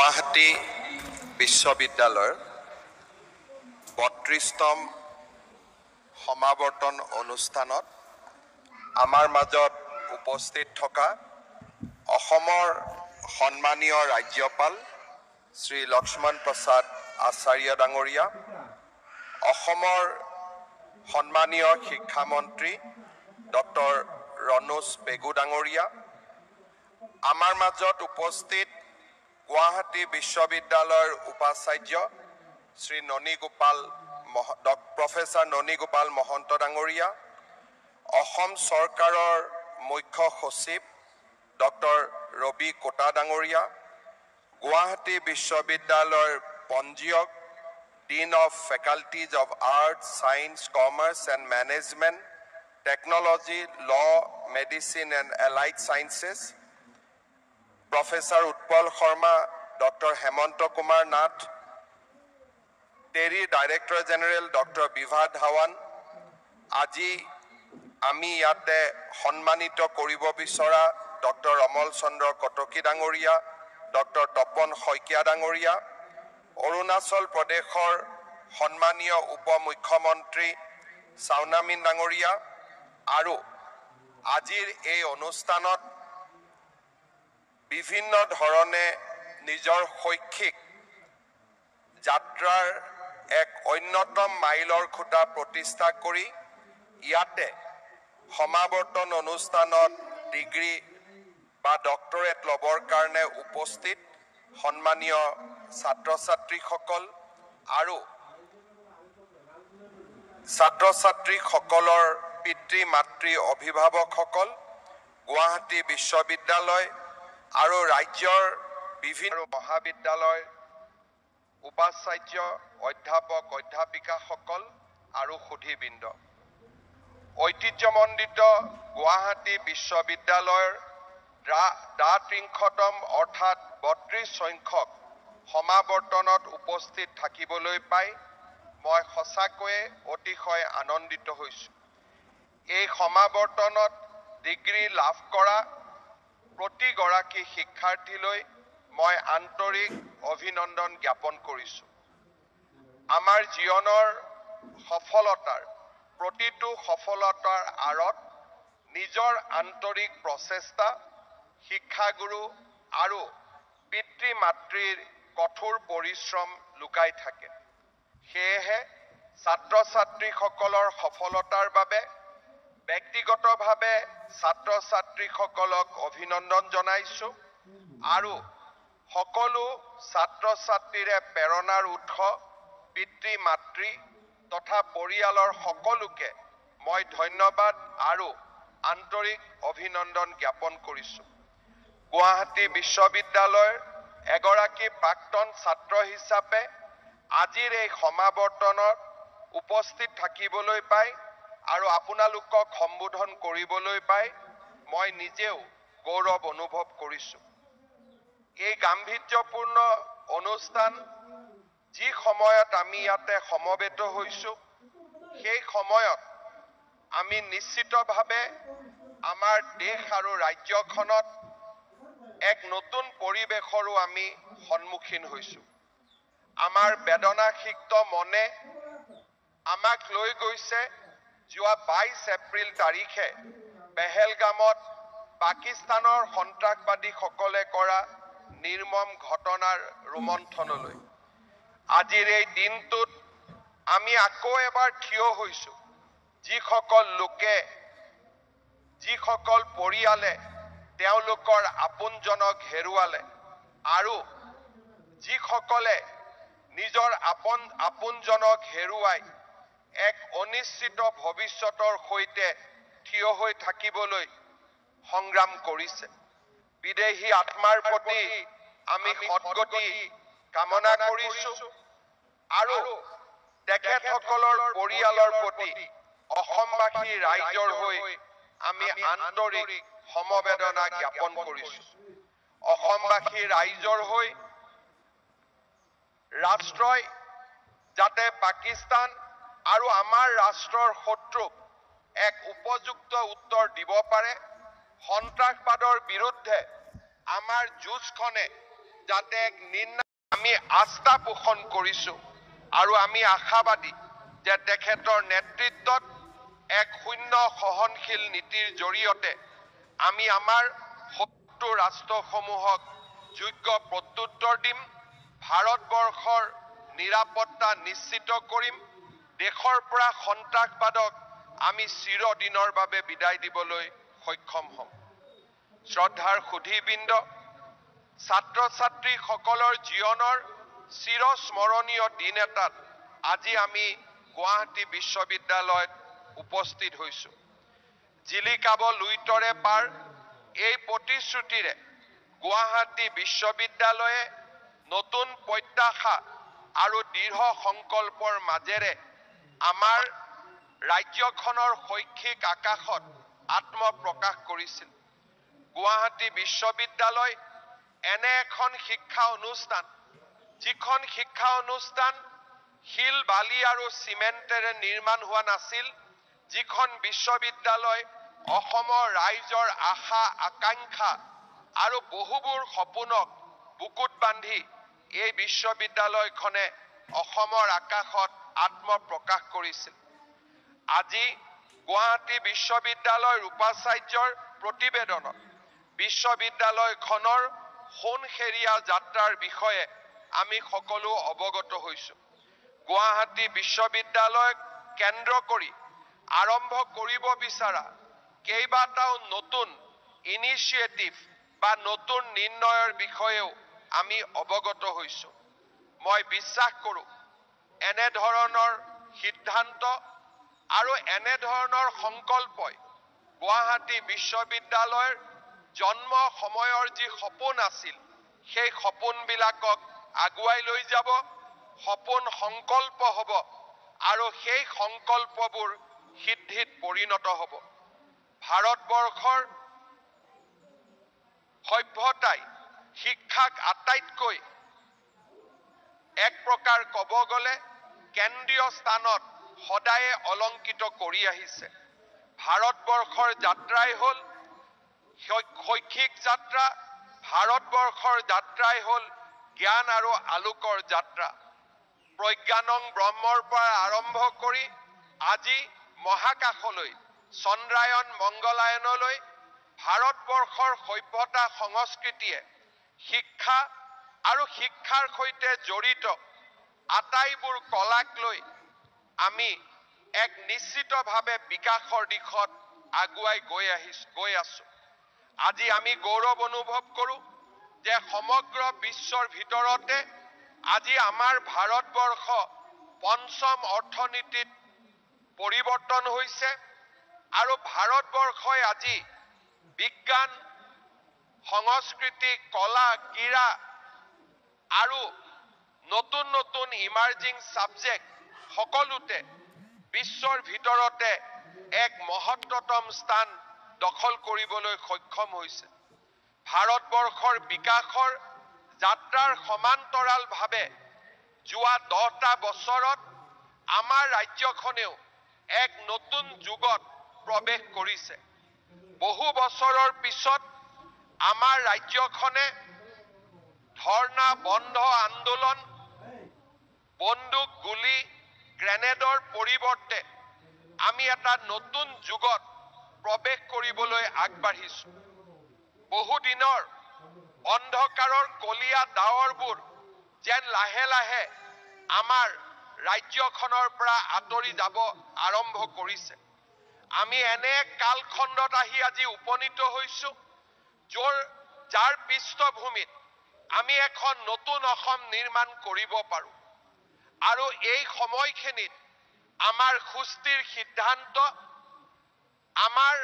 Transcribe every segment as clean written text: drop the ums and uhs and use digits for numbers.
গুৱাহাটী বিশ্ববিদ্যালয়ৰ ৩২তম সমাৱৰ্তন অনুষ্ঠানত আমাৰ মাজত উপস্থিত থকা অসমৰ সন্মানীয় ৰাজ্যপাল শ্ৰী লক্ষ্মণ প্ৰসাদ আচাৰ্য ডাঙৰীয়া, অসমৰ সন্মানীয় শিক্ষামন্ত্ৰী ডক্টৰ ৰণোজ পেগু ডাঙৰীয়া, আমাৰ মাজত উপস্থিত গুৱাহাটী বিশ্ববিদ্যালয়ৰ উপাচাৰ্য শ্ৰী প্ৰফেচাৰ ননী গোপাল মহন্ত ডাঙৰীয়া, অসম চৰকাৰৰ মুখ্য সচিব ডক্টৰ ৰবি কোটা ডাঙৰীয়া, গুৱাহাটী বিশ্ববিদ্যালয়ৰ পঞ্জীয়ক dean of faculties of arts, science, commerce and management, technology, law, medicine and allied sciences, professor Utpal Sharma, doctor Hemanta Kumar Nath, টেৰী director general doctor Bibha Dhawan, আজি আমি ইয়াতে সন্মানিত কৰিব বিচৰা ডক্টৰ অমল চন্দ্ৰ কটকী ডাঙৰীয়া, ডক্টৰ তপন শইকীয়া ডাঙৰীয়া, অৰুণাচল প্ৰদেশৰ সন্মানীয় উপ মুখ্যমন্ত্ৰী চাওনামিন ডাঙৰীয়া আৰু আজিৰ এই অনুষ্ঠানত বিভিন্ন ধৰণে নিজৰ শৈক্ষিক যাত্ৰাৰ এক অন্যতম মাইলৰ খুঁটা প্ৰতিষ্ঠা কৰি ইয়াতে সমাৱৰ্তন অনুষ্ঠানত ডিগ্ৰী বা ডক্টৰেট ল'বৰ কাৰণে উপস্থিত সন্মানীয় ছাত্ৰ ছাত্ৰীসকল আৰু ছাত্ৰ ছাত্ৰীসকলৰ পিতৃ মাতৃ অভিভাৱকসকল, গুৱাহাটী বিশ্ববিদ্যালয় আৰু ৰাজ্যৰ বিভিন্ন মহাবিদ্যালয় উপাচাৰ্য, অধ্যাপক অধ্যাপিকাসকল আৰু সুধীবৃন্দ, ঐতিহ্যমণ্ডিত গুৱাহাটী বিশ্ববিদ্যালয়ৰ 'ত্ৰিংশতম অৰ্থাৎ ৩২ সংখ্যক সমাৱৰ্তনত উপস্থিত থাকিবলৈ পাই মই সঁচাকৈয়ে অতিশয় আনন্দিত হৈছোঁ। এই সমাৱৰ্তনত ডিগ্ৰী লাভ কৰা প্ৰতিগৰাকী শিক্ষাৰ্থীলৈ মই আন্তৰিক অভিনন্দন জ্ঞাপন কৰিছোঁ। আমাৰ জীৱনৰ সফলতাৰ প্ৰতিটো সফলতাৰ আঁৰত নিজৰ আন্তৰিক প্ৰচেষ্টা, শিক্ষাগুৰু আৰু পিতৃ মাতৃৰ কঠোৰ পৰিশ্ৰম লুকাই থাকে। সেয়েহে ছাত্ৰ ছাত্ৰীসকলৰ সফলতাৰ বাবে ব্যক্তিগতভাৱে ছাত্ৰ ছাত্ৰীসকলক অভিনন্দন জনাইছোঁ আৰু সকলো ছাত্ৰ ছাত্ৰীৰে প্ৰেৰণাৰ উৎস পিতৃ মাতৃ তথা পৰিয়ালৰ সকলোকে মই ধন্যবাদ আৰু আন্তৰিক অভিনন্দন জ্ঞাপন কৰিছোঁ। গুৱাহাটী বিশ্ববিদ্যালয়ৰ এগৰাকী প্ৰাক্তন ছাত্ৰ হিচাপে আজিৰ এই সমাৱৰ্তনত উপস্থিত থাকিবলৈ পাই আৰু আপোনালোকক সম্বোধন কৰিবলৈ পাই মই নিজেও গৌৰৱ অনুভৱ কৰিছোঁ। এই গাম্ভীৰ্যপূৰ্ণ অনুষ্ঠান যি সময়ত আমি ইয়াতে সমবেত হৈছোঁ, সেই সময়ত আমি নিশ্চিতভাৱে আমাৰ দেশ আৰু ৰাজ্যখনত এক নতুন পৰিৱেশৰো আমি সন্মুখীন হৈছোঁ। আমাৰ বেদনাসিক্ত মনে আমাক লৈ গৈছে যোৱা ২২ এপ্ৰিল তাৰিখে পেহেলগামত পাকিস্তানৰ সন্ত্ৰাসবাদীসকলে কৰা নিৰ্মম ঘটনাৰ ৰোমন্থনলৈ। আজিৰ এই দিনটোত আমি আকৌ এবাৰ থিয় হৈছোঁ, যিসকল লোকে, যিসকল পৰিয়ালে তেওঁলোকৰ আপোনজনক হেৰুৱালে আৰু যিসকলে নিজৰ আপোনজনক হেৰুৱাই এক অনিশ্চিত ভৱিষ্যতৰ সৈতে থিয় হৈ থাকিবলৈ সংগ্ৰাম কৰিছে। বিদেহী আত্মাৰ প্ৰতি আমি সদ্গতি কামনা কৰিছোঁ আৰু তেখেতসকলৰ পৰিয়ালৰ প্ৰতি অসমবাসী ৰাইজৰ হৈ আমি আন্তৰিক সমবেদনা জ্ঞাপন কৰিছোঁ। অসমবাসী ৰাইজৰ হৈ ৰাষ্ট্ৰই যাতে পাকিস্তান আৰু আমাৰ ৰাষ্ট্ৰৰ শত্ৰুক এক উপযুক্ত উত্তৰ দিব পাৰে, সন্ত্ৰাসবাদৰ বিৰুদ্ধে আমাৰ যুঁজখনে যাতে এক আমি আস্থা পোষণ কৰিছো আৰু আমি আশাবাদী যে তেখেতৰ নেতৃত্বত এক শূন্য সহনশীল নীতিৰ জৰিয়তে আমি আমাৰ শত্ৰু ৰাষ্ট্ৰসমূহক যোগ্য প্ৰত্যুত্তৰ দিম, ভাৰতবৰ্ষৰ নিৰাপত্তা নিশ্চিত কৰিম, দেশৰ পৰা সন্ত্ৰাসবাদক আমি চিৰদিনৰ বাবে বিদায় দিবলৈ সক্ষম হ'ম। শ্ৰদ্ধাৰ সুধীবৃন্দ, ছাত্ৰ ছাত্ৰীসকলৰ জীৱনৰ চিৰস্মৰণীয় দিন এটাত আজি আমি গুৱাহাটী বিশ্ববিদ্যালয়ত উপস্থিত হৈছো। জিলিকাব লুইতৰে পাৰ এই প্ৰতিশ্ৰুতিৰে গুৱাহাটী বিশ্ববিদ্যালয়ে নতুন প্ৰত্যাশা আৰু দৃঢ় সংকল্পৰ মাজেৰে আমাৰ ৰাজ্যখনৰ শৈক্ষিক আকাশত আত্মপ্ৰকাশ কৰিছিল। গুৱাহাটী বিশ্ববিদ্যালয় এনে এখন শিক্ষা অনুষ্ঠান যিখন শিক্ষা অনুষ্ঠান শিল বালি আৰু চিমেণ্টেৰে নিৰ্মাণ হোৱা নাছিল, যিখন বিশ্ববিদ্যালয় অসমৰ ৰাইজৰ আশা আকাংক্ষা আৰু বহুবোৰ সপোনক বুকুত বান্ধি এই বিশ্ববিদ্যালয়খনে অসমৰ আকাশত আত্মপ্ৰকাশ কৰিছিল। আজি গুৱাহাটী বিশ্ববিদ্যালয় উপাচাৰ্যৰ প্ৰতিবেদনত বিশ্ববিদ্যালয়খনৰ সোণসেৰীয়া যাত্ৰাৰ বিষয়ে আমি সকলো অৱগত হৈছো। গুৱাহাটী বিশ্ববিদ্যালয়ক কেন্দ্ৰ কৰি আৰম্ভ কৰিব বিচৰা কেইবাটাও নতুন ইনিচিয়েটিভ বা নতুন নিৰ্ণয়ৰ বিষয়েও আমি অৱগত হৈছো। মই বিশ্বাস কৰোঁ এনে ধৰণৰ সিদ্ধান্ত আৰু এনে ধৰণৰ সংকল্পই গুৱাহাটী বিশ্ববিদ্যালয়ৰ জন্ম সময়ৰ যি সপোন আছিল সেই সপোনবিলাকক আগুৱাই লৈ যাব, সপোন সংকল্প হ'ব আৰু সেই সংকল্পবোৰ সিদ্ধিত পৰিণত হ'ব। ভাৰতবৰ্ষৰ সভ্যতাই শিক্ষাক আটাইতকৈ এক প্ৰকাৰ ক'ব গ'লে কেন্দ্ৰীয় স্থানত সদায়ে অলংকিত কৰি আহিছে। ভাৰতবৰ্ষৰ যাত্ৰাই হ'ল শৈক্ষিক যাত্ৰা, ভাৰতবৰ্ষৰ যাত্ৰাই হ'ল জ্ঞান আৰু আলোকৰ যাত্ৰা। প্ৰজ্ঞানং ব্ৰহ্মৰ পৰা আৰম্ভ কৰি আজি মহাকাশলৈ, চন্দ্ৰায়ন মংগলায়নলৈ ভাৰতবৰ্ষৰ সভ্যতা সংস্কৃতিয়ে শিক্ষা আৰু শিক্ষাৰ সৈতে জড়িত আটাইবোৰ কলাক লৈ আমি এক নিশ্চিতভাৱে বিকাশৰ দিশত আগুৱাই গৈ আছো। আজি আমি গৌৰৱ অনুভৱ কৰোঁ যে সমগ্ৰ বিশ্বৰ ভিতৰতে আজি আমাৰ ভাৰতবৰ্ষ পঞ্চম অৰ্থনীতিত পৰিৱৰ্তন হৈছে আৰু ভাৰতবৰ্ষই আজি বিজ্ঞান, সংস্কৃতি, কলা, ক্ৰীড়া আৰু নতুন নতুন ইমাৰ্জিং ছাবজেক্ট সকলোতে বিশ্বৰ ভিতৰতে এক মহত্তম স্থান দখল কৰিবলৈ সক্ষম হৈছে। ভাৰতবৰ্ষৰ বিকাশৰ যাত্ৰাৰ সমান্তৰালভাৱে যোৱা 10টা বছৰত আমাৰ ৰাজ্যখনেও এক নতুন যুগত প্ৰৱেশ কৰিছে। বহু বছৰৰ পিছত আমাৰ ৰাজ্যখনে ধৰ্ণা বন্ধ আন্দোলন, বন্দুক, গুলি, গ্ৰেনেডৰ পৰিৱৰ্তে আমি এটা নতুন যুগত প্ৰৱেশ কৰিবলৈ আগবাঢ়িছো। বহুদিনৰ অন্ধকাৰৰ কলীয়া ডাৱৰবোৰ যেন লাহে লাহে আমাৰ ৰাজ্যখনৰ পৰা আঁতৰি যাব আৰম্ভ কৰিছে। আমি এনে কালখণ্ডত আহি আজি উপনীত হৈছো যাৰ পৃষ্ঠভূমিত আমি এখন নতুন অসম নিৰ্মাণ কৰিব পাৰো আৰু এই সময়খিনিত আমাৰ সুস্থিৰ সিদ্ধান্ত, আমাৰ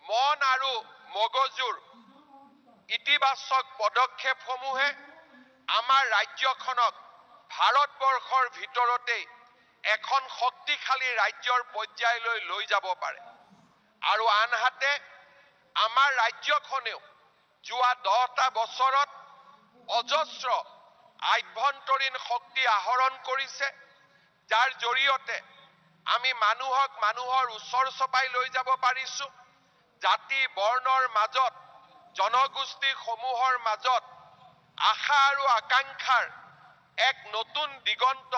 মন আৰু মগজুৰ ইতিবাচক পদক্ষেপসমূহে আমাৰ ৰাজ্যখনক ভাৰতবৰ্ষৰ ভিতৰতেই এখন শক্তিশালী ৰাজ্যৰ পৰ্যায়লৈ লৈ যাব পাৰে। আৰু আনহাতে আমাৰ ৰাজ্যখনেও যোৱা 10টা বছৰত অজস্ৰ আভ্যন্তৰীণ শক্তি আহৰণ কৰিছে, যাৰ জৰিয়তে আমি মানুহৰ ওচৰ চপাই লৈ যাব পাৰিছো। জাতি বৰ্ণৰ মাজত, জনগোষ্ঠীসমূহৰ মাজত আশা আৰু আকাংক্ষাৰ এক নতুন দিগন্ত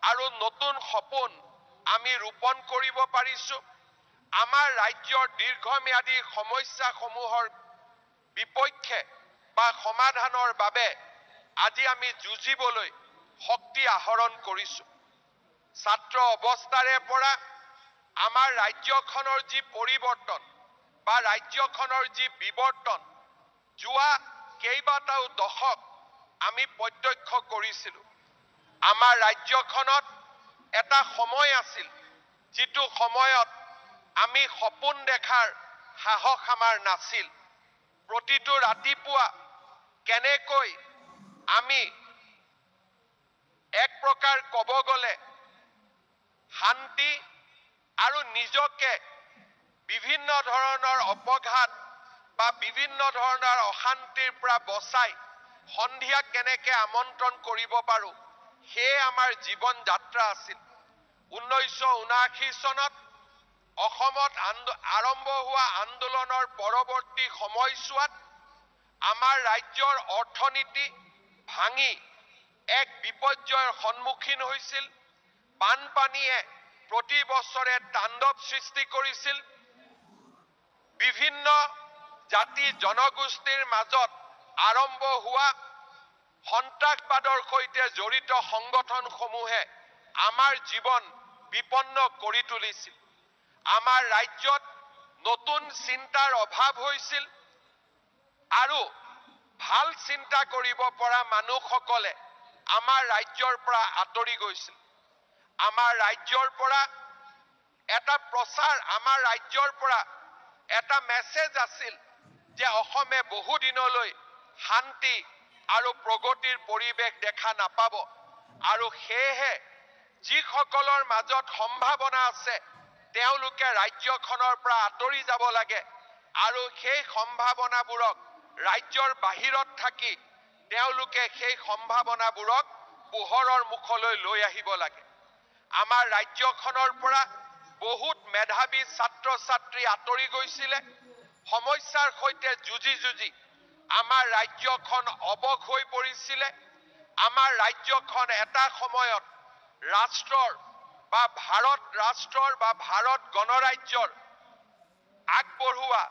আৰু নতুন সপোন আমি ৰোপণ কৰিব পাৰিছো। আমাৰ ৰাজ্যৰ দীৰ্ঘম্যাদী সমস্যাসমূহৰ বিপক্ষে বা সমাধানৰ বাবে আজি আমি যুঁজিবলৈ শক্তি আহৰণ কৰিছো। ছাত্ৰ অৱস্থাৰে পৰা আমাৰ ৰাজ্যখনৰ যি পৰিৱৰ্তন বা ৰাজ্যখনৰ যি বিৱৰ্তন যোৱা কেইবাটাও দশক আমি প্ৰত্যক্ষ কৰিছিলো। আমাৰ ৰাজ্যখনত এটা সময় আছিল যিটো সময়ত আমি সপোন দেখাৰ সাহস আমাৰ নাছিল। প্ৰতিটো ৰাতিপুৱা কেনেকৈ আমি এক প্ৰকাৰ ক'ব গ'লে শান্তি আৰু নিজকে বিভিন্ন ধৰণৰ অপঘাত বা বিভিন্ন ধৰণৰ অশান্তিৰ পৰা বচাই সন্ধিয়া কেনেকে আমন্ত্ৰণ কৰিব পাৰো, সেয়ে আমাৰ জীৱন যাত্ৰা আছিল। 1979 চনত অসমত আৰম্ভ হোৱা আন্দোলনৰ পৰৱৰ্তী সময়ছোৱাত আমাৰ ৰাজ্যৰ অৰ্থনীতি ভাঙি এক বিপৰ্যয়ৰ সন্মুখীন হৈছিল। বানপানীয়ে প্ৰতি বছৰে তাণ্ডৱ সৃষ্টি কৰিছিল। বিভিন্ন জাতি জনগোষ্ঠীৰ মাজত আৰম্ভ হোৱা সন্ত্ৰাসবাদৰ সৈতে জড়িত সংগঠনসমূহে আমাৰ জীৱন বিপন্ন কৰি তুলিছিল। আমাৰ ৰাজ্যত নতুন চিন্তাৰ অভাৱ হৈছিল আৰু ভাল চিন্তা কৰিব পৰা মানুহসকলে আমাৰ ৰাজ্যৰ পৰা আঁতৰি গৈছিল। আমাৰ ৰাজ্যৰ পৰা এটা প্ৰচাৰ, আমাৰ ৰাজ্যৰ পৰা এটা মেছেজ আছিল যে অসমে বহু দিনলৈ শান্তি আৰু প্ৰগতিৰ পৰিৱেশ দেখা নাপাব আৰু সেয়েহে যিসকলৰ মাজত সম্ভাৱনা আছে তেওঁলোকে ৰাজ্যখনৰ পৰা আঁতৰি যাব লাগে আৰু সেই সম্ভাৱনাবোৰক ৰাজ্যৰ বাহিৰত থাকি তেওঁলোকে সেই সম্ভাৱনাবোৰক পোহৰৰ মুখলৈ লৈ আহিব লাগে। আমাৰ ৰাজ্যখনৰ পৰা বহুত মেধাৱী ছাত্ৰ ছাত্ৰী আঁতৰি গৈছিলে। সমস্যাৰ সৈতে যুঁজি যুঁজি আমাৰ ৰাজ্যখন অৱশ হৈ পৰিছিলে। আমাৰ ৰাজ্যখন এটা সময়ত ৰাষ্ট্ৰৰ বা ভাৰত গণৰাজ্যৰ আগবঢ়োৱা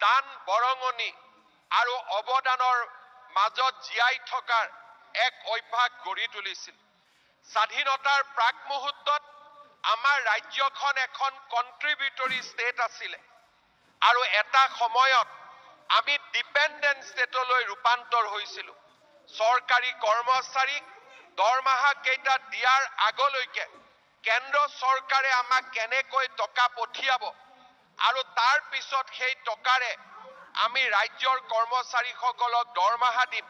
দান বৰঙণি আৰু অৱদানৰ মাজত জীয়াই থকাৰ এক অভ্যাস গঢ়ি তুলিছিল। স্বাধীনতাৰ প্ৰাক মুহূৰ্তত আমাৰ ৰাজ্যখন এখন কন্ট্ৰিবিউটৰী ষ্টেট আছিলে আৰু এটা সময়ত আমি ডিপেণ্ডেণ্ট ষ্টেটলৈ ৰূপান্তৰ হৈছিলো। চৰকাৰী কৰ্মচাৰীক দৰমহা কেইটা দিয়াৰ আগলৈকে কেন্দ্ৰ চৰকাৰে আমাক কেনেকৈ টকা পঠিয়াব আৰু তাৰ পিছত সেই টকাৰে আমি ৰাজ্যৰ কৰ্মচাৰীসকলক দৰমহা দিম,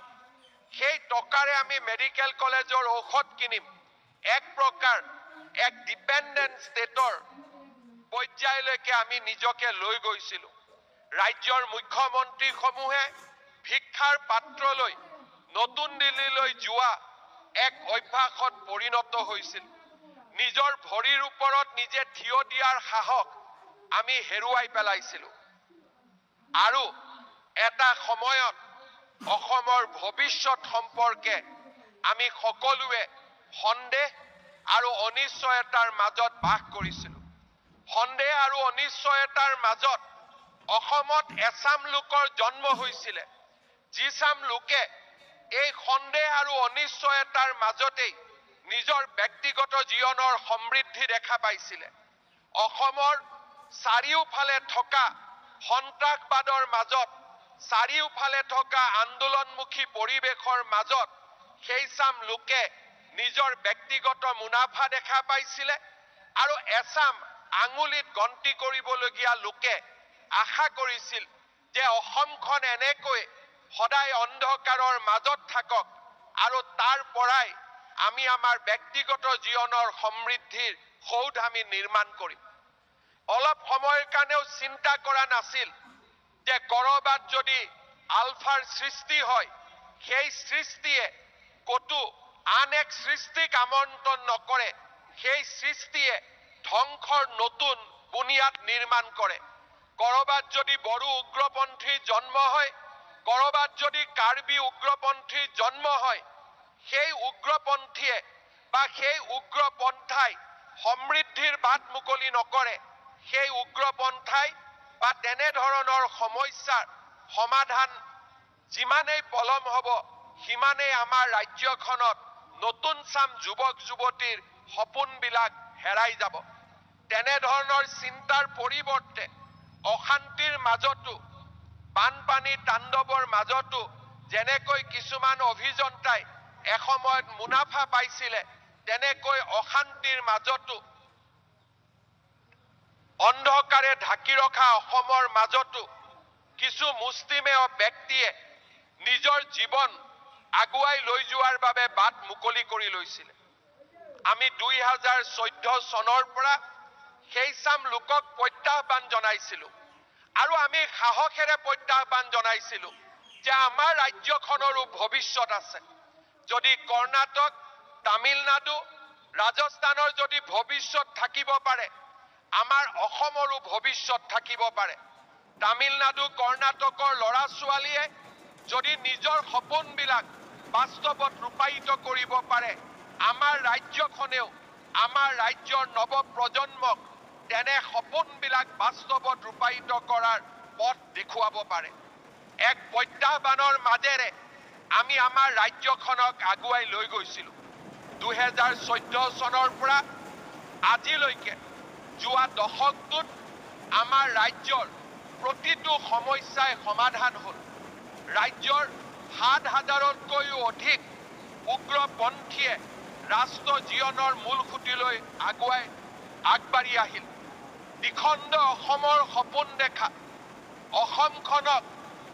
সেই টকাৰে আমি মেডিকেল কলেজৰ ঔষধ কিনিম, এক প্ৰকাৰ এক ডিপেণ্ডেণ্ট ষ্টেটৰ পৰ্যায়লৈকে আমি নিজকে লৈ গৈছিলো। ৰাজ্যৰ মুখ্যমন্ত্ৰীসমূহে ভিক্ষাৰ পাত্ৰলৈ নতুন দিল্লীলৈ যোৱা এক অভ্যাসত পৰিণত হৈছিল। নিজৰ ভৰিৰ ওপৰত নিজে থিয় দিয়াৰ সাহস আমি হেৰুৱাই পেলাইছিলো আৰু এটা সময়ত অসমৰ ভৱিষ্যত সম্পৰ্কে আমি সকলোৱে সন্দেহ আৰু অনিশ্চয়তাৰ মাজত বাস কৰিছিলো। সন্দেহ আৰু অনিশ্চয়তাৰ মাজত অসমত এচাম লোকৰ জন্ম হৈছিলে, যিচাম লোকে এই সন্দেহ আৰু অনিশ্চয়তাৰ মাজতেই নিজৰ ব্যক্তিগত জীৱনৰ সমৃদ্ধি দেখা পাইছিলে। অসমৰ চাৰিওফালে থকা সন্ত্ৰাসবাদৰ মাজত, চাৰিওফালে থকা আন্দোলনমুখী পৰিৱেশৰ মাজত সেইচাম লোকে নিজৰ ব্যক্তিগত মুনাফা দেখা পাইছিলে আৰু এচাম আঙুলিত গন্তি কৰিবলগীয়া লোকে আশা কৰিছিল যে অসমখন এনেকৈ সদায় অন্ধকাৰৰ মাজত থাকক আৰু তাৰ পৰাই আমি আমাৰ ব্যক্তিগত জীৱনৰ সমৃদ্ধিৰ সৌধ আমি নিৰ্মাণ কৰিম। অলপ সময়ৰ কাৰণেও চিন্তা কৰা নাছিল যে কৰবাত যদি আলফাৰ সৃষ্টি হয়, সেই সৃষ্টিয়ে কতো আন এক সৃষ্টিক আমন্ত্ৰণ নকৰে, সেই সৃষ্টিয়ে ধ্বংসৰ নতুন বুনিয়াদ নিৰ্মাণ কৰে। কৰবাত যদি বড়ো উগ্ৰপন্থীৰ জন্ম হয়, কৰবাত যদি কাৰ্বি উগ্ৰপন্থীৰ জন্ম হয়, সেই উগ্ৰপন্থীয়ে বা সেই উগ্ৰপন্থাই সমৃদ্ধিৰ বাট মুকলি নকৰে। সেই উগ্ৰপন্থাই বা তেনেধৰণৰ সমস্যাৰ সমাধান যিমানেই পলম হ'ব, সিমানেই আমাৰ ৰাজ্যখনত নতুন চাম যুৱক যুৱতীৰ সপোনবিলাক হেৰাই যাব। তেনেধৰণৰ চিন্তাৰ পৰিৱৰ্তে অশান্তিৰ মাজতো, বানপানী তাণ্ডৱৰ মাজতো যেনেকৈ কিছুমান অভিযন্তাই এসময়ত মুনাফা পাইছিলে, তেনেকৈ অশান্তিৰ মাজতো, অন্ধকাৰে ঢাকি ৰখা অসমৰ মাজতো কিছু মুষ্টিমেয় ব্যক্তিয়ে নিজৰ জীৱন আগুৱাই লৈ যোৱাৰ বাবে বাট মুকলি কৰি লৈছিলে। আমি 2014 চনৰ পৰা সেই চাম লোকক প্ৰত্যাহ্বান জনাইছিলো আৰু আমি সাহসেৰে প্ৰত্যাহ্বান জনাইছিলো যে আমাৰ ৰাজ্যখনৰো ভৱিষ্যত আছে। যদি কৰ্ণাটক, তামিলনাডু, ৰাজস্থানৰ যদি ভৱিষ্যত থাকিব পাৰে, আমাৰ অসমৰো ভৱিষ্যত থাকিব পাৰে। তামিলনাডু, কৰ্ণাটকৰ ল'ৰা ছোৱালীয়ে যদি নিজৰ সপোনবিলাক বাস্তৱত ৰূপায়িত কৰিব পাৰে, আমাৰ ৰাজ্যখনেও আমাৰ ৰাজ্যৰ নৱ প্ৰজন্মক তেনে সপোনবিলাক বাস্তৱত ৰূপায়িত কৰাৰ পথ দেখুৱাব পাৰে। এক প্ৰত্যাহ্বানৰ মাজেৰে আমি আমাৰ ৰাজ্যখনক আগুৱাই লৈ গৈছিলোঁ। 2014 চনৰ পৰা আজিলৈকে যোৱা দশকটোত আমাৰ ৰাজ্যৰ প্ৰতিটো সমস্যাই সমাধান হ'ল। ৰাজ্যৰ 7,000তকৈও অধিক উগ্ৰপন্থীয়ে ৰাষ্ট্ৰ জীৱনৰ মূল খুঁটিলৈ আগবাঢ়ি আহিল। দ্বিখণ্ড অসমৰ সপোন দেখা, অসমখনক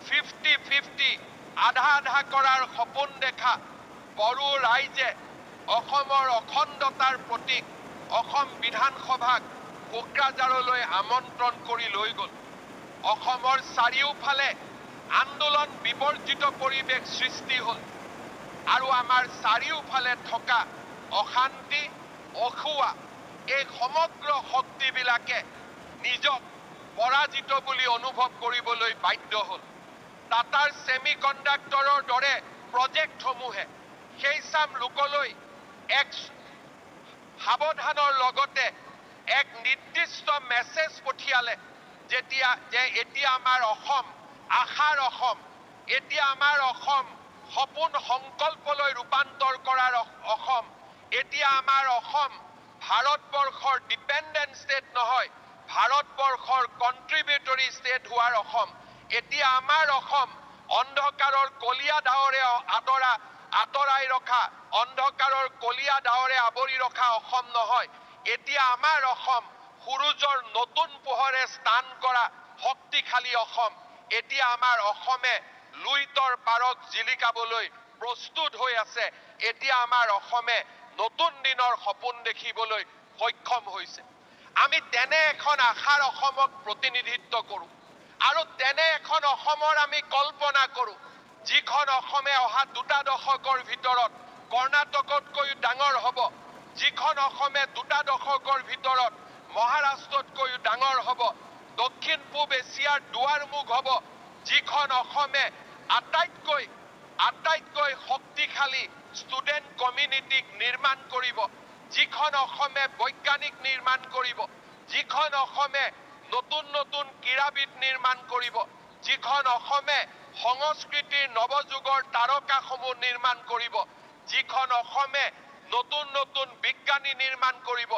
50-50 আধা আধা কৰাৰ সপোন দেখা বড়ো ৰাইজে অসমৰ অখণ্ডতাৰ প্ৰতীক অসম বিধানসভাক কোকৰাঝাৰলৈ আমন্ত্ৰণ কৰি লৈ গ'ল। অসমৰ চাৰিওফালে আন্দোলন বিবৰ্জিত পৰিৱেশ সৃষ্টি হ'ল আৰু আমাৰ চাৰিওফালে থকা অশান্তি, অসুৱা এই সমগ্ৰ শক্তিবিলাকে নিজক পৰাজিত বুলি অনুভৱ কৰিবলৈ বাধ্য হ'ল। টাটাৰ ছেমি কণ্ডাক্টৰৰ দৰে প্ৰজেক্টসমূহে সেই চাম লোকলৈ এক সাৱধানৰ লগতে এক নিৰ্দিষ্ট মেছেজ পঠিয়ালে যে এতিয়া আমাৰ অসম আশাৰ অসম, এতিয়া আমাৰ অসম সপোন সংকল্পলৈ ৰূপান্তৰ কৰাৰ অসম, এতিয়া আমাৰ অসম ভাৰতবৰ্ষৰ ডিপেণ্ডেণ্ট ষ্টেট নহয়, ভাৰতবৰ্ষৰ কণ্ট্ৰিবিউটৰী ষ্টেট হোৱাৰ অসম। এতিয়া আমাৰ অসম অন্ধকাৰৰ কলীয়া ডাৱৰে আঁতৰাই ৰখা, অন্ধকাৰৰ কলীয়া ডাৱৰে আৱৰি ৰখা অসম নহয়, এতিয়া আমাৰ অসম সূৰুজৰ নতুন পোহৰে স্নান কৰা শক্তিশালী অসম। এতিয়া আমাৰ অসমে লুইতৰ পাৰক জিলিকাবলৈ প্ৰস্তুত হৈ আছে। এতিয়া আমাৰ অসমে নতুন দিনৰ সপোন দেখিবলৈ সক্ষম হৈছে। আমি তেনে এখন আশাৰ অসমক প্ৰতিনিধিত্ব কৰোঁ আৰু তেনে এখন অসমৰ আমি কল্পনা কৰোঁ, যিখন অসমে অহা 2 দশকৰ ভিতৰত কৰ্ণাটকতকৈ ডাঙৰ হ'ব, যিখন অসমে 2 দশকৰ ভিতৰত মহাৰাষ্ট্ৰতকৈ ডাঙৰ হ'ব, দক্ষিণ পূব এছিয়াৰ দুৱাৰমুখ হ'ব, যিখন অসমে আটাইতকৈ শক্তিশালী ষ্টুডেণ্ট কমিউনিটিক নিৰ্মাণ কৰিব, যিখন অসমে বৈজ্ঞানিক নিৰ্মাণ কৰিব, যিখন অসমে নতুন নতুন ক্ৰীড়াবিদ নিৰ্মাণ কৰিব, যিখন অসমে সংস্কৃতিৰ নৱযুগৰ তাৰকাসমূহ নিৰ্মাণ কৰিব, যিখন অসমে নতুন নতুন বিজ্ঞানী নিৰ্মাণ কৰিব,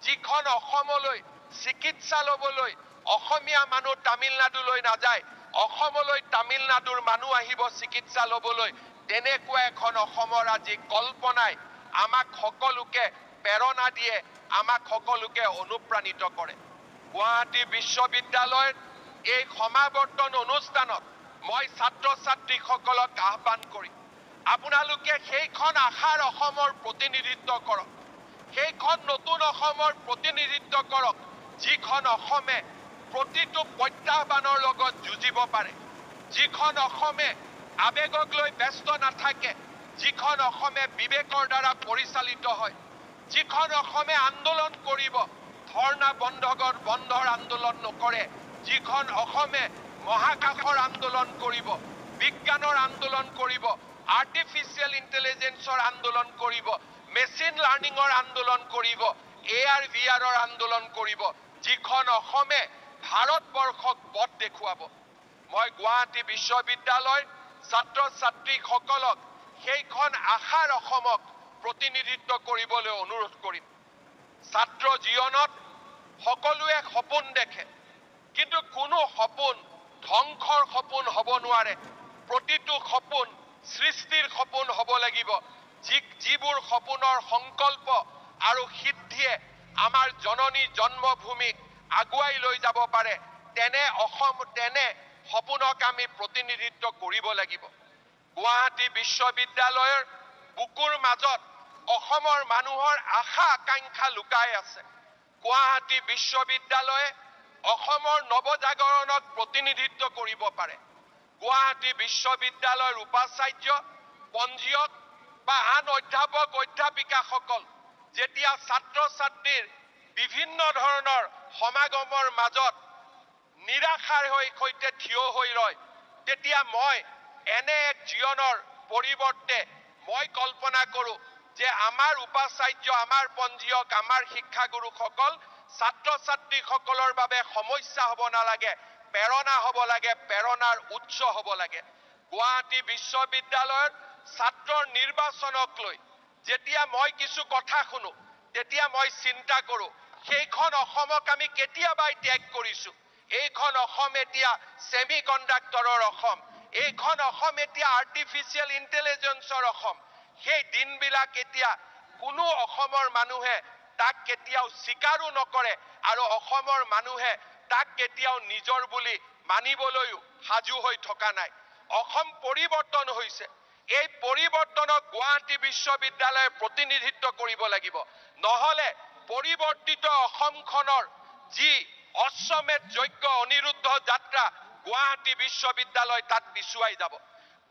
যিখন অসমলৈ চিকিৎসা ল'বলৈ অসমীয়া মানুহ তামিলনাডুলৈ নাযায়, অসমলৈ তামিলনাডুৰ মানুহ আহিব চিকিৎসা ল'বলৈ, তেনেকুৱা এখন অসমৰ আজি কল্পনাই আমাক সকলোকে প্ৰেৰণা দিয়ে, আমাক সকলোকে অনুপ্ৰাণিত কৰে। গুৱাহাটী বিশ্ববিদ্যালয়ৰ এই সমাৱৰ্তন অনুষ্ঠানত মই ছাত্ৰ ছাত্ৰীসকলক আহ্বান কৰিম, আপোনালোকে সেইখন আশাৰ অসমৰ প্ৰতিনিধিত্ব কৰক, সেইখন নতুন অসমৰ প্ৰতিনিধিত্ব কৰক, যিখন অসমে প্ৰতিটো প্ৰত্যাহ্বানৰ লগত যুঁজিব পাৰে, যিখন অসমে আৱেগক লৈ ব্যস্ত নাথাকে, যিখন অসমে বিবেকৰ দ্বাৰা পৰিচালিত হয়, যিখন অসমে আন্দোলন কৰিব, ধৰ্ণা বন্ধৰ আন্দোলন নকৰে, যিখন অসমে মহাকাশৰ আন্দোলন কৰিব, বিজ্ঞানৰ আন্দোলন কৰিব, আৰ্টিফিচিয়েল ইণ্টেলিজেন্সৰ আন্দোলন কৰিব, মেচিন লাৰ্ণিঙৰ আন্দোলন কৰিব, AR VRৰ আন্দোলন কৰিব, যিখন অসমে ভাৰতবৰ্ষক পথ দেখুৱাব। মই গুৱাহাটী বিশ্ববিদ্যালয়ৰ ছাত্ৰ ছাত্ৰীসকলক সেইখন আশাৰ অসমক প্ৰতিনিধিত্ব কৰিবলৈ অনুৰোধ কৰিম। ছাত্ৰ জীৱনত সকলোৱে সপোন দেখে, কিন্তু কোনো সপোন ধ্বংসৰ সপোন হ'ব নোৱাৰে। প্ৰতিটো সপোন সৃষ্টিৰ সপোন হ'ব লাগিব। যিবোৰ সপোনৰ সংকল্প আৰু সিদ্ধিয়ে আমাৰ জননী জন্মভূমিক আগুৱাই লৈ যাব পাৰে, তেনে সপোনক আমি প্ৰতিনিধিত্ব কৰিব লাগিব। গুৱাহাটী বিশ্ববিদ্যালয়ৰ বুকুৰ মাজত অসমৰ মানুহৰ আশা আকাংক্ষা লুকাই আছে। গুৱাহাটী বিশ্ববিদ্যালয়ে অসমৰ নৱজাগৰণক প্ৰতিনিধিত্ব কৰিব পাৰে। গুৱাহাটী বিশ্ববিদ্যালয়ৰ উপাচাৰ্য, পঞ্জীয়ক বা আন অধ্যাপক অধ্যাপিকাসকল যেতিয়া ছাত্ৰ ছাত্ৰীৰ বিভিন্ন ধৰণৰ সমাগমৰ মাজত নিৰাশাৰ সৈতে থিয় হৈ ৰয়, তেতিয়া মই এনে এক জীৱনৰ পৰিৱৰ্তে মই কল্পনা কৰোঁ যে আমাৰ উপাচাৰ্য, আমাৰ পঞ্জীয়ক, আমাৰ শিক্ষাগুৰুসকল ছাত্ৰ ছাত্ৰীসকলৰ বাবে সমস্যা হ'ব নালাগে, প্ৰেৰণা হ'ব লাগে, প্ৰেৰণাৰ উৎস হ'ব লাগে। গুৱাহাটী বিশ্ববিদ্যালয়ৰ ছাত্ৰৰ নিৰ্বাচনক লৈ যেতিয়া মই কিছু কথা শুনো, তেতিয়া মই চিন্তা কৰোঁ, সেইখন অসমক আমি কেতিয়াবাই ত্যাগ কৰিছোঁ। এইখন অসম এতিয়া ছেমি কণ্ডাক্টৰৰ অসম, এইখন অসম এতিয়া আৰ্টিফিচিয়েল ইণ্টেলিজেন্সৰ অসম। সেই দিনবিলাক এতিয়া কোনো অসমৰ মানুহে তাক কেতিয়াও স্বীকাৰো নকৰে আৰু অসমৰ মানুহে তাক কেতিয়াও নিজৰ বুলি মানিবলৈও সাজু হৈ থকা নাই। অসম পৰিৱৰ্তন হৈছে। এই পৰিৱৰ্তনক গুৱাহাটী বিশ্ববিদ্যালয়ে প্ৰতিনিধিত্ব কৰিব লাগিব। নহ'লে পৰিৱৰ্তিত অসমখনৰ যি অশ্বমেধ যজ্ঞ অনিৰুদ্ধ যাত্ৰা, গুৱাহাটী বিশ্ববিদ্যালয় তাত পিছুৱাই যাব।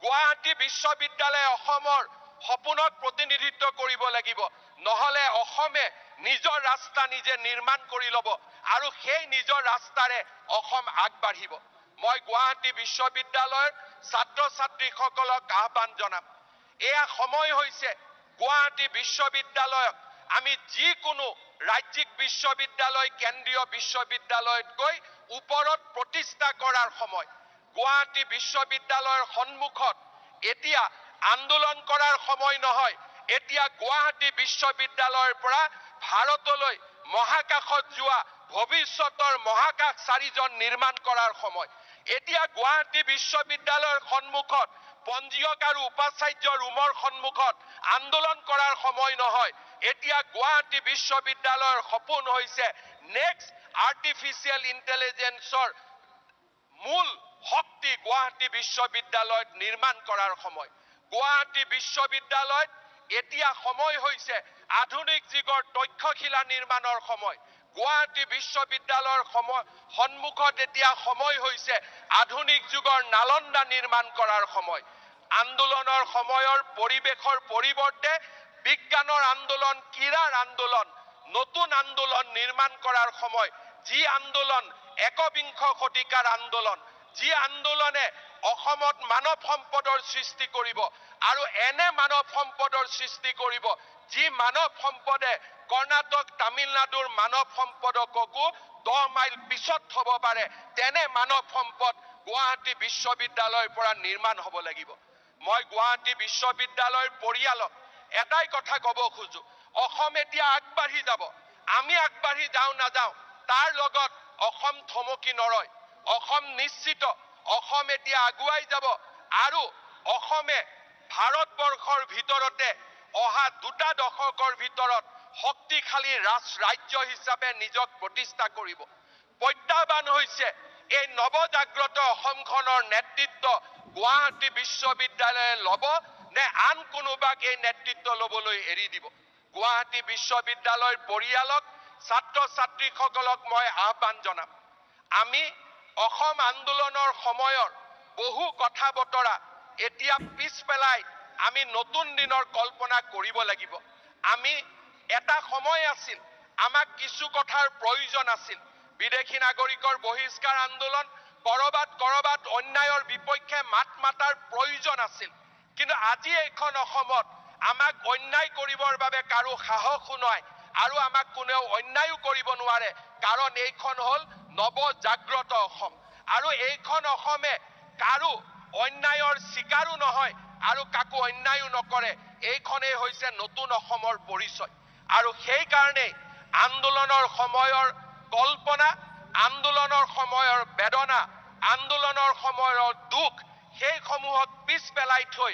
গুৱাহাটী বিশ্ববিদ্যালয়ে অসমৰ সপোনক প্ৰতিনিধিত্ব কৰিব লাগিব। নহ'লে অসমে নিজৰ ৰাস্তা নিজে নিৰ্মাণ কৰি ল'ব আৰু সেই নিজৰ ৰাস্তাৰে অসম আগবাঢ়িব। মই গুৱাহাটী বিশ্ববিদ্যালয়ৰ ছাত্ৰ ছাত্ৰীসকলক আহ্বান জনাম, এয়া সময় হৈছে গুৱাহাটী বিশ্ববিদ্যালয়ক আমি যিকোনো ৰাজ্যিক বিশ্ববিদ্যালয়, কেন্দ্ৰীয় বিশ্ববিদ্যালয়তকৈ ওপৰত প্ৰতিষ্ঠা কৰাৰ সময়। গুৱাহাটী বিশ্ববিদ্যালয়ৰ সন্মুখত এতিয়া আন্দোলন কৰাৰ সময় নহয়, এতিয়া গুৱাহাটী বিশ্ববিদ্যালয়ৰ পৰা ভাৰতলৈ মহাকাশত যোৱা ভৱিষ্যতৰ মহাকাশচাৰীজন নিৰ্মাণ কৰাৰ সময়। এতিয়া গুৱাহাটী বিশ্ববিদ্যালয়ৰ সন্মুখত পঞ্জীয়ক আৰু উপাচাৰ্য ৰুমৰ সন্মুখত আন্দোলন কৰাৰ সময় নহয়। এতিয়া গুৱাহাটী বিশ্ববিদ্যালয়ৰ সপোন হৈছে নেক্সট আৰ্টিফিচিয়েল ইণ্টেলিজেন্সৰ মূল শক্তি গুৱাহাটী বিশ্ববিদ্যালয়ত নিৰ্মাণ কৰাৰ সময়। গুৱাহাটী বিশ্ববিদ্যালয়ত এতিয়া সময় হৈছে আধুনিক যুগৰ তক্ষশিলা নিৰ্মাণৰ সময়। গুৱাহাটী বিশ্ববিদ্যালয়ৰ সন্মুখত এতিয়া সময় হৈছে আধুনিক যুগৰ নালন্দা নিৰ্মাণ কৰাৰ সময়। আন্দোলনৰ সময়ৰ পৰিৱেশৰ পৰিৱৰ্তে বিজ্ঞানৰ আন্দোলন, ক্ৰীড়াৰ আন্দোলন, নতুন আন্দোলন নিৰ্মাণ কৰাৰ সময়। যি আন্দোলন একবিংশ শতিকাৰ আন্দোলন, যি আন্দোলনে অসমত মানৱ সম্পদৰ সৃষ্টি কৰিব আৰু এনে মানৱ সম্পদৰ সৃষ্টি কৰিব যি মানৱ সম্পদে কৰ্ণাটক, তামিলনাডুৰ মানৱ সম্পদকো 10 মাইল পিছত থব পাৰে, তেনে মানৱ সম্পদ গুৱাহাটী বিশ্ববিদ্যালয়ৰ পৰা নিৰ্মাণ হ'ব লাগিব। মই গুৱাহাটী বিশ্ববিদ্যালয়ৰ পৰিয়ালক এটাই কথা ক'ব খোজো, অসম এতিয়া আগবাঢ়ি যাব। আমি আগবাঢ়ি যাওঁ নাযাওঁ তাৰ লগত অসম থমকি নৰয়। অসম নিশ্চিত, অসম এতিয়া আগুৱাই যাব আৰু অসমে ভাৰতবৰ্ষৰ ভিতৰতে অহা 2 দশকৰ ভিতৰত শক্তিশালী ৰাজ্য হিচাপে নিজক প্ৰতিষ্ঠা কৰিব। প্ৰত্যাহ্বান হৈছে এই নৱজাগ্ৰত অসমখনৰ নেতৃত্ব গুৱাহাটী বিশ্ববিদ্যালয়ে ল'ব নে আন কোনোবাক এই নেতৃত্ব ল'বলৈ এৰি দিব। গুৱাহাটী বিশ্ববিদ্যালয়ৰ পৰিয়ালক, ছাত্ৰ ছাত্ৰীসকলক মই আহ্বান জনাম, আমি অসম আন্দোলনৰ সময়ৰ বহু কথা বতৰা এতিয়া পিছ পেলাই আমি নতুন দিনৰ কল্পনা কৰিব লাগিব। আমি এটা সময় আছিল, আমাক কিছু কথাৰ প্ৰয়োজন আছিল। বিদেশী নাগৰিকৰ বহিষ্কাৰ আন্দোলন, কৰবাত অন্যায়ৰ বিপক্ষে মাত মাতাৰ প্ৰয়োজন আছিল কিন্তু আজি এইখন অসমত আমাক অন্যায় কৰিবৰ বাবে কাৰো সাহসো নাই আৰু আমাক কোনেও অন্যায়ও কৰিব নোৱাৰে কাৰণ এইখন হল নৱজাগ্ৰত অসম আৰু এইখন অসমে কাৰো অন্যায়ৰ শিকাৰো নহয় আৰু কাকো অন্যায়ও নকৰে এইখনেই হৈছে নতুন অসমৰ পৰিচয় আৰু সেই কাৰণে আন্দোলনৰ সময়ৰ কল্পনা আন্দোলনৰ সময়ৰ বেদনা আন্দোলনৰ সময়ৰ দুখ সেই সমূহক পিছ পেলাই থৈ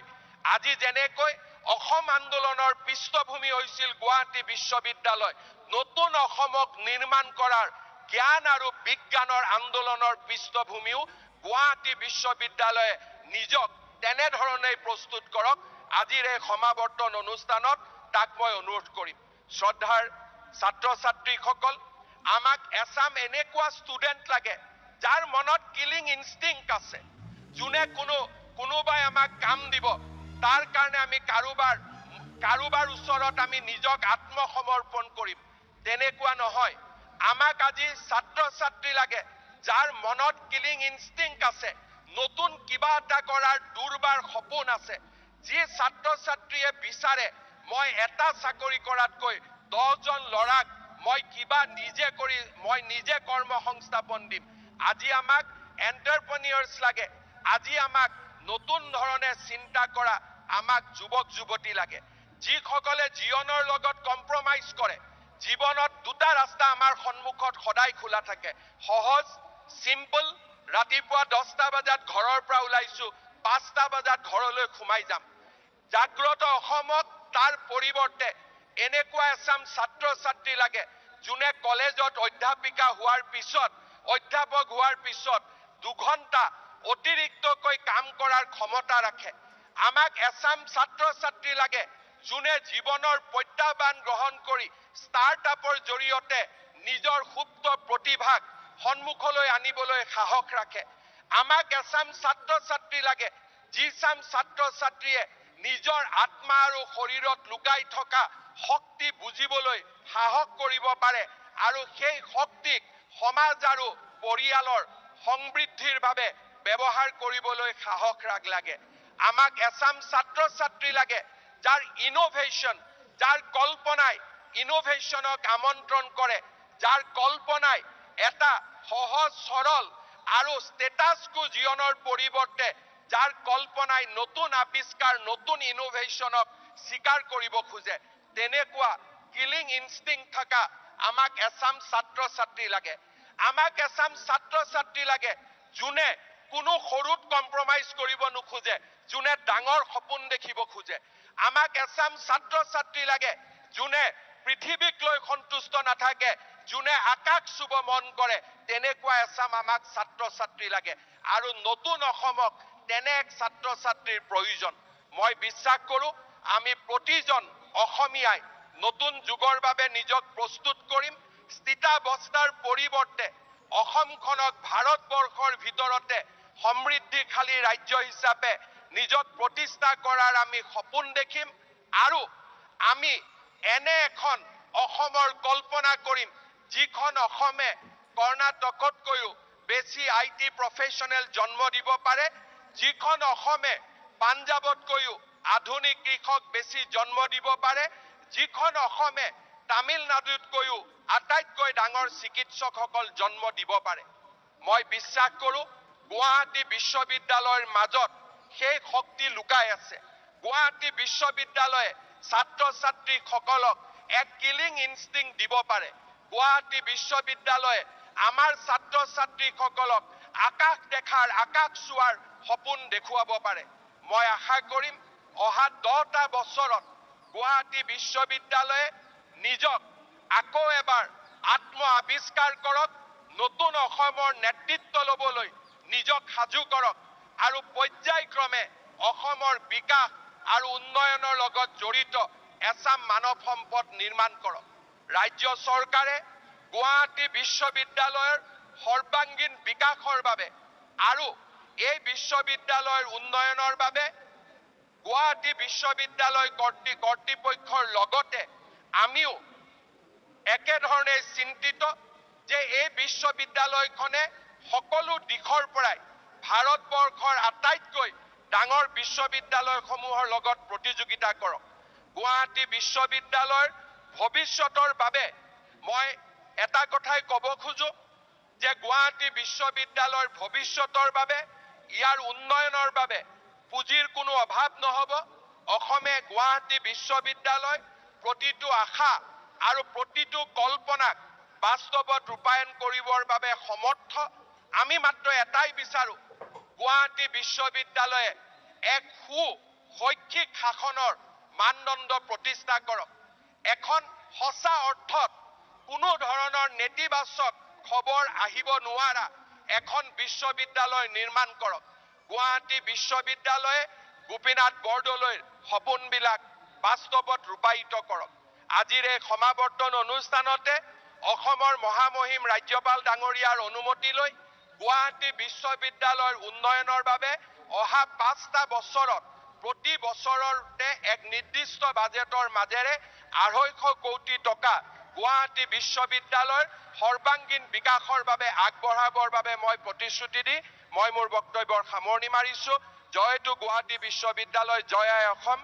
আজি যেনেকৈ অসম আন্দোলনৰ পৃষ্ঠভূমি হৈছিল গুৱাহাটী বিশ্ববিদ্যালয় নতুন অসমক নিৰ্মাণ কৰাৰ জ্ঞান আৰু বিজ্ঞানৰ আন্দোলনৰ পৃষ্ঠভূমিও গুৱাহাটী বিশ্ববিদ্যালয়ে নিজক তেনেধৰণে প্ৰস্তুত কৰক আজিৰ এই সমাৱৰ্তন অনুষ্ঠানত তাক মই অনুৰোধ কৰিম শ্ৰদ্ধাৰ ছাত্ৰ ছাত্ৰীসকল আমাক এছাম এনেকুৱা ষ্টুডেণ্ট লাগে যাৰ মনত কিলিং ইনষ্টিংক্ট আছে যোনে কোনোবাই আমাক কাম দিব তাৰ কাৰণে আমি কাৰোবাৰ ওচৰত আমি নিজক আত্মসমৰ্পণ কৰিম তেনেকুৱা নহয় আমাক আজি ছাত্ৰ ছাত্ৰী লাগে যাৰ মনত কিলিং ইনষ্টিংক্ট আছে নতুন কিবা এটা কৰাৰ দুৰ্বাৰ সপোন আছে যি ছাত্ৰ ছাত্ৰীয়ে বিচাৰে মই এটা চাকৰি কৰাতকৈ 10 জন ল'ৰাক মই কিবা নিজে কৰ্ম সংস্থাপন দিম আজি আমাক এন্টাৰপ্ৰেনিয়ৰ্ছ লাগে আজি আমাক নতুন ধৰণে চিন্তা কৰা আমাক যুৱক যুৱতী লাগে যিসকলে জীৱনৰ লগত কম্প্ৰমাইজ কৰে জীৱনত দুটা ৰাস্তা আমাৰ সন্মুখত সদায় খোলা থাকে সহজ সিম্পল ৰাতিপুৱা 10টা বজাত ঘৰৰ পৰা ওলাইছো 5টা বজাত ঘৰলৈ সোমাই যাম জাগ্ৰত অসমক তাৰ পৰিৱৰ্তে এনেকুৱা এছাম ছাত্ৰ ছাত্ৰী লাগে যোনে কলেজত অধ্যাপিকা হোৱাৰ পিছত 2 ঘণ্টা অতিৰিক্তকৈ কাম কৰাৰ ক্ষমতা ৰাখে আমাক এছাম ছাত্ৰ ছাত্ৰী লাগে যোনে জীৱনৰ প্ৰত্যাহ্বান গ্ৰহণ কৰি ষ্টাৰ্টআপৰ জৰিয়তে নিজৰ সুপ্ত প্ৰতিভাক সন্মুখলৈ আনিবলৈ সাহস ৰাখে আমাক এছাম ছাত্ৰ ছাত্ৰী লাগে যি ছাত্ৰ ছাত্ৰীয়ে নিজৰ আত্মা আৰু শৰীৰত লুকাই থকা শক্তি বুজিবলৈ সাহস কৰিব পাৰে আৰু সেই শক্তিক সমাজ আৰু পৰিয়ালৰ সমৃদ্ধিৰ বাবে ব্যৱহাৰ কৰিবলৈ সাহস লাগে আমাক এছাম ছাত্ৰ ছাত্ৰী লাগে যাৰ ইনোভেশন যাৰ কল্পনাই ইনোভেশনক আমন্ত্ৰণ কৰে যাৰ কল্পনাই এটা সহজ সৰল আৰু ষ্টেটাস কো জীৱনৰ পৰিৱৰ্তে যাৰ কল্পনাই নতুন আৱিষ্কাৰ নতুন ইনোভেশনক স্বীকাৰ কৰিব খোজে তেনেকুৱা কিলিং ইনষ্টিংক্ট থকা আমাক এছাম ছাত্ৰ ছাত্ৰী লাগে আমাক এছাম ছাত্ৰ ছাত্ৰী লাগে যোনে কোনো সৰুত কম্প্ৰমাইজ কৰিব নোখোজে যোনে ডাঙৰ সপোন দেখিব খোজে আমাক এছাম ছাত্ৰ ছাত্ৰী লাগে যোনে পৃথিৱীক লৈ সন্তুষ্ট নাথাকে যোনে আকাশ চুব মন কৰে তেনেকুৱা এছাম আমাক ছাত্ৰ ছাত্ৰী লাগে আৰু নতুন অসমক তেনে এক ছাত্ৰ ছাত্ৰীৰ প্ৰয়োজন মই বিশ্বাস কৰো আমি প্ৰতিজন অসমীয়াই নতুন যুগৰ বাবে নিজক প্ৰস্তুত কৰিম স্থিতাৱস্থাৰ পৰিৱৰ্তে অসমখনক ভাৰতবৰ্ষৰ ভিতৰতে সমৃদ্ধিশালী ৰাজ্য হিচাপে নিজক প্ৰতিষ্ঠা কৰাৰ আমি সপোন দেখিম আৰু আমি এনে এখন অসমৰ কল্পনা কৰিম যিখন অসমে কৰ্ণাটকতকৈও বেছি আইটি প্ৰফেশনেল জন্ম দিব পাৰে যিখন অসমে পাঞ্জাবতকৈও আধুনিক কৃষক বেছি জন্ম দিব পাৰে যিখন অসমে তামিলনাডুতকৈও আটাইতকৈ ডাঙৰ চিকিৎসকসকল জন্ম দিব পাৰে মই বিশ্বাস কৰো গুৱাহাটী বিশ্ববিদ্যালয়ৰ মাজত সেই শক্তি লুকাই আছে গুৱাহাটী বিশ্ববিদ্যালয়ে ছাত্ৰ ছাত্ৰীসকলক এক কিলিং ইনষ্টিংক্ট দিব পাৰে গুৱাহাটী বিশ্ববিদ্যালয়ে আমাৰ ছাত্ৰ ছাত্ৰীসকলক আকাশ দেখাৰ আকাশ চোৱাৰ সপোন দেখুৱাব পাৰে মই আশা কৰিম অহা 10টা বছৰত গুৱাহাটী বিশ্ববিদ্যালয়ে নিজক আকৌ এবাৰ আত্ম আৱিষ্কাৰ কৰক নতুন অসমৰ নেতৃত্ব ল'বলৈ নিজক সাজু কৰক আৰু পৰ্যায়ক্ৰমে অসমৰ বিকাশ আৰু উন্নয়নৰ লগত জড়িত এছাম মানৱ সম্পদ নিৰ্মাণ কৰক ৰাজ্য চৰকাৰে গুৱাহাটী বিশ্ববিদ্যালয়ৰ সৰ্বাংগীন বিকাশৰ বাবে আৰু এই বিশ্ববিদ্যালয়ৰ উন্নয়নৰ বাবে গুৱাহাটী বিশ্ববিদ্যালয় কৰ্তৃপক্ষৰ লগতে আমিও একেধৰণে চিন্তিত যে এই বিশ্ববিদ্যালয়খনে সকলো দিশৰ পৰাই ভাৰতবৰ্ষৰ আটাইতকৈ ডাঙৰ বিশ্ববিদ্যালয়সমূহৰ লগত প্ৰতিযোগিতা কৰক। গুৱাহাটী বিশ্ববিদ্যালয়ৰ ভৱিষ্যতৰ বাবে মই এটা কথাই ক'ব খোজো যে গুৱাহাটী বিশ্ববিদ্যালয়ৰ ভৱিষ্যতৰ বাবে ইয়াৰ উন্নয়নৰ বাবে পুঁজিৰ কোনো অভাৱ নহ'ব। অসমে গুৱাহাটী বিশ্ববিদ্যালয় প্ৰতিটো আশা আৰু প্ৰতিটো কল্পনাক বাস্তৱত ৰূপায়ণ কৰিবৰ বাবে সমৰ্থ। আমি মাত্ৰ এটাই বিচাৰো, গুৱাহাটী বিশ্ববিদ্যালয়ে এক শৈক্ষিক শাসনৰ মানদণ্ড প্ৰতিষ্ঠা কৰক। এখন সঁচা অৰ্থত কোনো ধৰণৰ নেতিবাচক খবৰ আহিব নোৱাৰা এখন বিশ্ববিদ্যালয় নিৰ্মাণ কৰক। গুৱাহাটী বিশ্ববিদ্যালয়ে গোপীনাথ বৰদলৈৰ সপোনবিলাক বাস্তৱত ৰূপায়িত কৰক। আজিৰ এই সমাৱৰ্তন অনুষ্ঠানতে অসমৰ মহামহিম ৰাজ্যপাল ডাঙৰীয়াৰ অনুমতি লৈ গুৱাহাটী বিশ্ববিদ্যালয়ৰ উন্নয়নৰ বাবে অহা 5টা বছৰত প্ৰতি বছৰতে এক নিৰ্দিষ্ট বাজেটৰ মাজেৰে 250 কোটি টকা গুৱাহাটী বিশ্ববিদ্যালয়ৰ সৰ্বাংগীন বিকাশৰ বাবে আগবঢ়াবৰ বাবে মই প্ৰতিশ্ৰুতি দি মই মোৰ বক্তব্যৰ সামৰণি মাৰিছো। জয়তো গুৱাহাটী বিশ্ববিদ্যালয়, জয় আই অসম।